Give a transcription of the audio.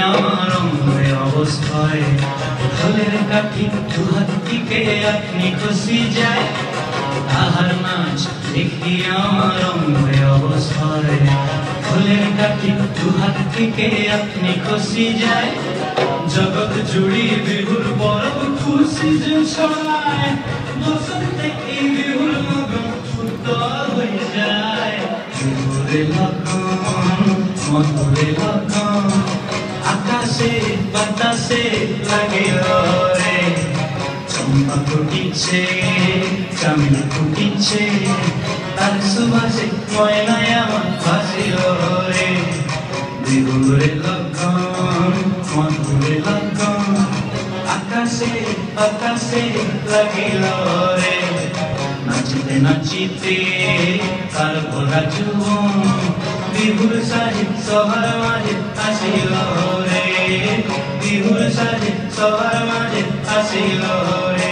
আমার অঙ্গে অবস্থায় ঢোলের কাঠি দুহাত থেকে আপনি খুশি যায় তাহার নাচ দেখি আমার অঙ্গে অবস্থায় ঢোলের কাঠি দুহাত থেকে আপনি খুশি যায় জগৎ জুড়ি বিহুর বড় খুশি যে ছড়ায় বসন্তে এই বিহুর মগন উত্তর হয়ে যায় বিহুরে লগন মধুরে লগন আকাশে বাতাসে লাগে রে চম্পা ফুটিছে চামেলি ফুটিছে তার সুবাসে ময়নায় আমার ভাসিল রে বিহুরে লগন মধুরে লগন আকাশে বাতাসে লাগিল রে নাচিতে নাচিতে তার ভরা জীবন বিহুর সাজে সবার মাঝে আসিল রে বিহুর সাজে সবার মাঝে আসিল রে